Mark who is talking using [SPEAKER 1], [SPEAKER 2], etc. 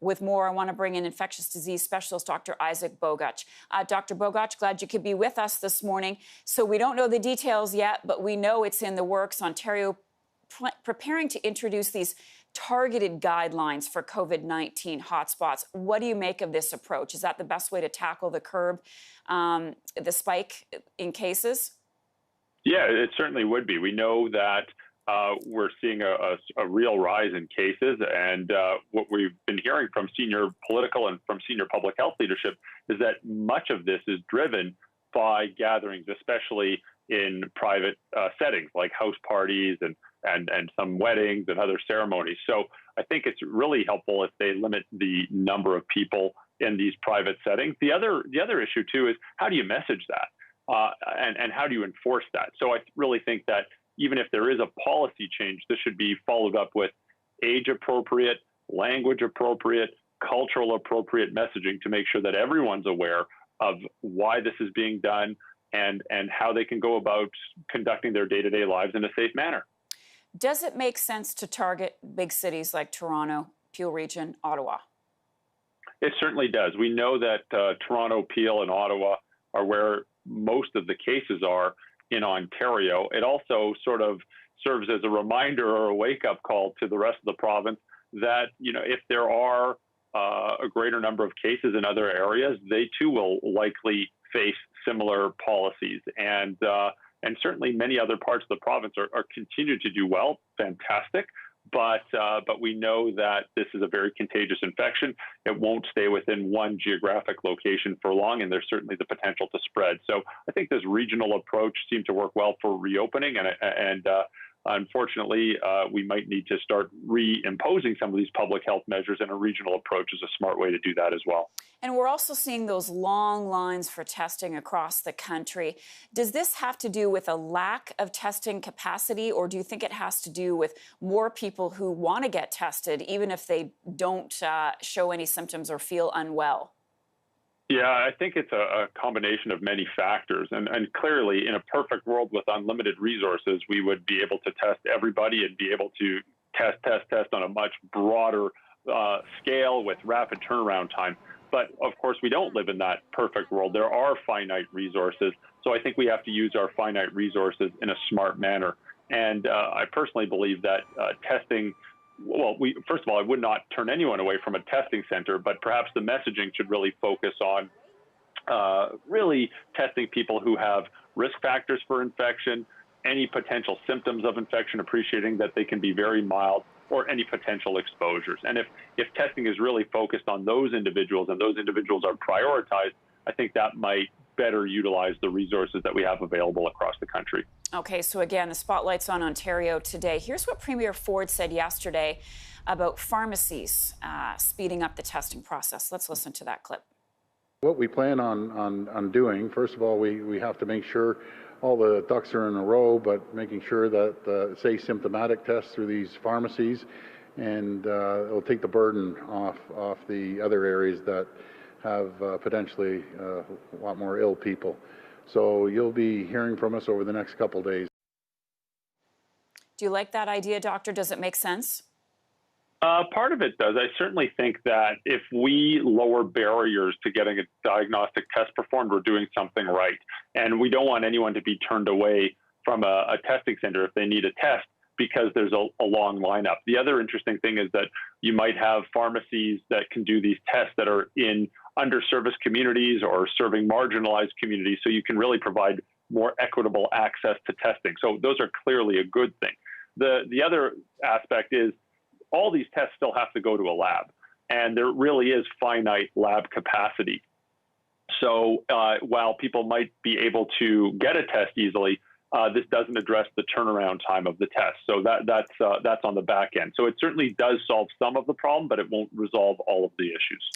[SPEAKER 1] With more, I want to bring in infectious disease specialist Dr. Isaac Bogoch. Dr. Bogoch, glad you could be with us this morning. So we don't know the details yet, but we know it's in the works. Ontario preparing to introduce these targeted guidelines for COVID-19 hotspots. What do you make of this approach? Is that the best way to tackle the spike in cases?
[SPEAKER 2] Yeah, it certainly would be. We know that we're seeing a real rise in cases, and what we've been hearing from senior political and from senior public health leadership is that much of this is driven by gatherings, especially in private settings like house parties and some weddings and other ceremonies. So I think it's really helpful if they limit the number of people in these private settings. The other issue too is how do you message that and how do you enforce that? So I really think that even if there is a policy change, this should be followed up with age appropriate, language appropriate, cultural appropriate messaging to make sure that everyone's aware of why this is being done and how they can go about conducting their day-to-day lives in a safe manner.
[SPEAKER 1] Does it make sense to target big cities like Toronto, Peel Region, Ottawa?
[SPEAKER 2] It certainly does. We know that Toronto, Peel, and Ottawa are where most of the cases are in Ontario. It also sort of serves as a reminder or a wake-up call to the rest of the province that, if there are a greater number of cases in other areas, they too will likely face similar policies. And certainly many other parts of the province are continue to do well, fantastic. But we know that this is a very contagious infection. It won't stay within one geographic location for long, and there's certainly the potential to spread. So I think this regional approach seemed to work well for reopening, and unfortunately, we might need to start reimposing some of these public health measures, and a regional approach is a smart way to do that as well.
[SPEAKER 1] And we're also seeing those long lines for testing across the country. Does this have to do with a lack of testing capacity, or do you think it has to do with more people who want to get tested, even if they don't show any symptoms or feel unwell?
[SPEAKER 2] Yeah, I think it's a combination of many factors. And clearly, in a perfect world with unlimited resources, we would be able to test everybody and be able to test on a much broader scale with rapid turnaround time. But of course, we don't live in that perfect world. There are finite resources. So I think we have to use our finite resources in a smart manner. And I personally believe that testing, first of all, I would not turn anyone away from a testing center, but perhaps the messaging should really focus on really testing people who have risk factors for infection, any potential symptoms of infection, appreciating that they can be very mild, or any potential exposures. And if testing is really focused on those individuals and those individuals are prioritized, I think that might better utilize the resources that we have available across the country.
[SPEAKER 1] Okay, so again, the spotlight's on Ontario today. Here's what Premier Ford said yesterday about pharmacies speeding up the testing process. Let's listen to that clip.
[SPEAKER 3] What we plan on doing, first of all, we have to make sure all the ducks are in a row, but making sure that, say, symptomatic tests through these pharmacies, and it'll take the burden off the other areas that have potentially a lot more ill people. So you'll be hearing from us over the next couple of days.
[SPEAKER 1] Do you like that idea, Doctor? Does it make sense?
[SPEAKER 2] Part of it does. I certainly think that if we lower barriers to getting a diagnostic test performed, we're doing something right. And we don't want anyone to be turned away from a testing center if they need a test because there's a long lineup. The other interesting thing is that you might have pharmacies that can do these tests that are in underserviced communities or serving marginalized communities, so you can really provide more equitable access to testing. So those are clearly a good thing. The other aspect is all these tests still have to go to a lab, and there really is finite lab capacity. So while people might be able to get a test easily, this doesn't address the turnaround time of the test. So that's on the back end. So it certainly does solve some of the problem, but it won't resolve all of the issues.